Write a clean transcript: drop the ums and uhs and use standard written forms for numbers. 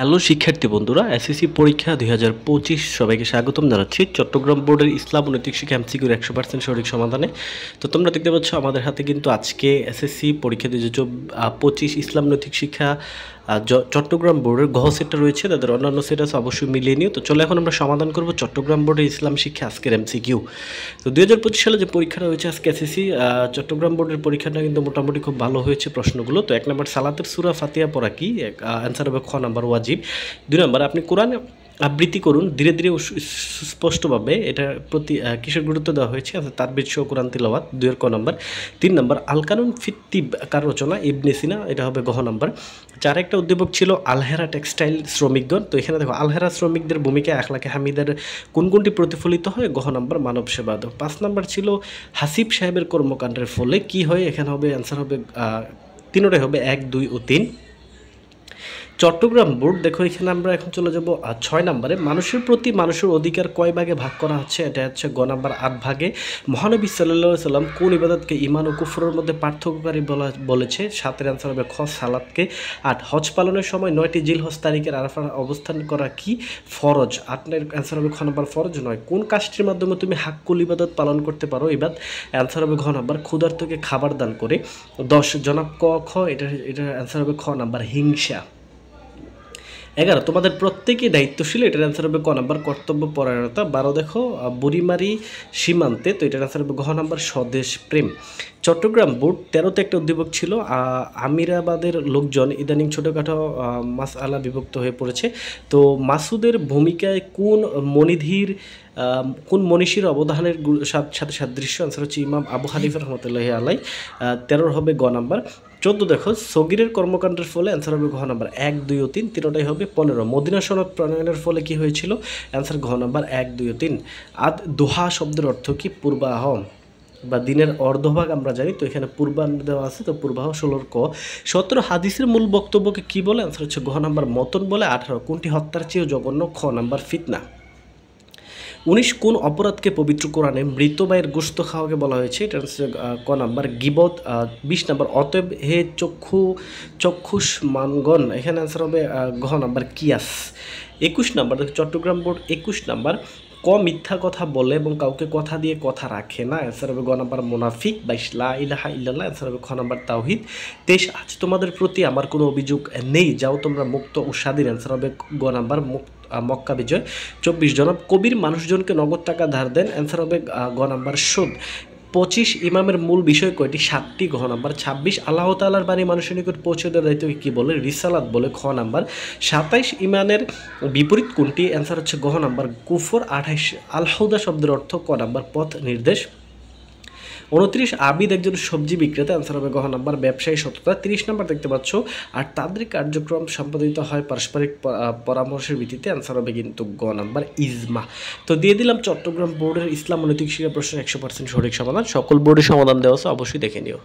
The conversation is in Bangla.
হ্যালো শিক্ষার্থী বন্ধুরা, এসএসসি পরীক্ষা 2025 সবাইকে স্বাগতম জানাচ্ছি চট্টগ্রাম বোর্ডের ইসলাম ও নৈতিক শিক্ষা এমসিকিউর 100% সঠিক সমাধানে। তো তোমরা দেখতে পাচ্ছ আমাদের হাতে কিন্তু আজকে এসএসসি পরীক্ষা 2025 ইসলাম নৈতিক শিক্ষা চট্টগ্রাম বোর্ডের গহ সেটটা রয়েছে, তাদের অন্যান্য সেট আছে, অবশ্যই মিলিয়ে নিও। তো চলো এখন আমরা সমাধান করব চট্টগ্রাম বোর্ডের ইসলাম শিক্ষা আজকের এমসিকিউ। তো 2025 সালে যে পরীক্ষাটা হয়েছে আজকে এসএসসি চট্টগ্রাম বোর্ডের পরীক্ষাটা কিন্তু মোটামুটি খুব ভালো হয়েছে প্রশ্নগুলো। তো 1 নম্বর সালাতের সূরা ফাতিহা পড়া কি, অ্যান্সার হবে খ নাম্বার ওয়াজিব। 2 নম্বর আপনি কোরআন আবৃত্তি করুন ধীরে ধীরে সুস্পষ্টভাবে, এটা প্রতি কিসের গুরুত্ব দেওয়া হয়েছে, তারবির সহ কোরআন তিলাওয়াত 2 এর ক নম্বর। 3 নম্বর আল কানুন ফিত্তিব কার রচনা, ইবনে সিনা, এটা হবে গহ নম্বর। 4 একটা উদ্দীপক ছিল আলহেরা টেক্সটাইল শ্রমিকগণ। তো এখানে দেখো আলহেরা শ্রমিকদের ভূমিকায় আখলাকে হামিদার কোন কোনটি প্রতিফলিত হয়, গহ নম্বর মানব সেবা। 5 নম্বর ছিল হাসিব সাহেবের কর্মকাণ্ডের ফলে কি হয়, এখানে হবে অ্যান্সার হবে তিনটাই হবে 1, 2 ও 3। চট্টগ্রাম বোর্ড দেখো এখানে আমরা এখন চলে যাব 6 নম্বরে, মানুষের প্রতি মানুষের অধিকার কয় ভাগে ভাগ করা হচ্ছে, এটা হচ্ছে গ নাম্বার 8 ভাগে। মহানবী সাল্লাল্লাহু আলাইহি সাল্লাম কোন ইবাদতকে ঈমান ও কুফরের মধ্যে পার্থক্যকারী বলেছে, 7 এর অ্যান্সার হবে খ সালাতকে। 8 হজ পালনের সময় 9টি জিলহজ তারিখের আরাফার অবস্থান করা কি, ফরজ। 8 এর অ্যান্সার হবে খ নাম্বার ফরজ। 9 কোন কাজটির মাধ্যমে তুমি হাক্কুল ইবাদত পালন করতে পারো, ইবাদ, অ্যান্সার হবে ঘ নাম্বার ক্ষুধার্তকে খাবার দান করে। 10 জনাব ক খ, এটার অ্যান্সার হবে খ নাম্বার হিংসা। 11 তোমাদের প্রত্যেকেই দায়িত্বশীল, এটার অ্যান্সার হবে ক নাম্বার কর্তব্য পরায়ণতা। 12 দেখো বুড়িমারি সীমান্তে, তো এটার অ্যান্সার হবে ঘ নাম্বার স্বদেশ প্রেম। চট্টগ্রাম বোর্ড 13তে একটা উদ্দীপক ছিল আমিরাবাদের লোকজন ইদানিং ছোটোখাটো মাসআলা বিভক্ত হয়ে পড়েছে। তো মাসুদের ভূমিকায় কোন মনীষীর অবদানের সাথে সাদৃশ্য, অ্যান্সার হচ্ছে ইমাম আবু হানিফা রহমতুল্লাহি আলাই। 13 হবে গ নাম্বার। 14 দেখো সগিরের কর্মকাণ্ডের ফলে, অ্যান্সার হবে ঘ নাম্বার 1, 2 ও 3, তিনটাই হবে 15 মদিনা সনদ প্রণয়নের ফলে কি হয়েছিল, অ্যান্সার ঘ নাম্বার 1, 2 ও 3। দোহা শব্দের অর্থ কি, পূর্বাহ বা দিনের অর্ধভাগ আমরা জানি, তো এখানে পূর্বাহ্ন দেওয়া আছে, তো পূর্বাহ 16 ক। 17 হাদিসের মূল বক্তব্যকে কি বলে, অ্যান্সার হচ্ছে ঘ নাম্বার মতন বলে। 18 কোনটি হত্যার চেয়েও জঘন্য, খ নাম্বার ফিতনা। 19 কোন অপরাধকে পবিত্র কোরআনে মৃত ভাইয়ের গোশত খাওয়াকে বলা হয়েছে, এটা হচ্ছে ক নাম্বার গিবত। 20 নাম্বার অতএব হে চক্ষুষ মানগণ, এখানে অ্যান্সার হবে ঘ নাম্বার কিয়াস। 21 নাম্বার চট্টগ্রাম বোর্ড 21 নাম্বার মিথ্যা কথা বলে এবং কাউকে কথা দিয়ে কথা রাখে না, অ্যান্সার হবে গ নাম্বার মুনাফিক। 22 লা ইলাহা ইল্লাল্লাহ, অ্যান্সার হবে খ নাম্বার তাওহীদ। 23 আজ তোমাদের প্রতি আমার কোনো অভিযোগ নেই, যাও তোমরা মুক্ত ও স্বাধীন, অ্যান্সার হবে গ নাম্বার মক্কা বিজয়। 24 জনাব কবির মানুষজনকে নগদ টাকা ধার দেন, অ্যান্সার হবে গ নাম্বার সুদ। 25 ইমামের মূল বিষয় কয়টি, 7টি, ঘ নাম্বার। 26 আল্লাহ তাআলার বাণী মানুষের নিকট পৌঁছে দেওয়ার দায়িত্বকে কী বলে, রিসালাত বলে, খ নাম্বার। 27 ইমানের বিপরীত কোনটি, অ্যান্সার হচ্ছে ঘ নাম্বার কুফর। 28 আল হুদা শব্দের অর্থ, ক নাম্বার পথ নির্দেশ। 29 আবিদ একজন সবজি বিক্রেতা, অ্যান্সার হবে ঘ নাম্বার ব্যবসায়ী সততা। 30 নাম্বার দেখতে পাচ্ছ আর তাদের কার্যক্রম সম্পাদিত হয় পারস্পরিক পরামর্শের ভিত্তিতে, অ্যান্সার হবে কিন্তু গ নাম্বার ইজমা। তো দিয়ে দিলাম চট্টগ্রাম বোর্ডের ইসলাম ও নৈতিক শিক্ষা প্রশ্নের 100% সঠিক সমাধান। সকল বোর্ডের সমাধান দেওয়া আছে, অবশ্যই দেখে নিও।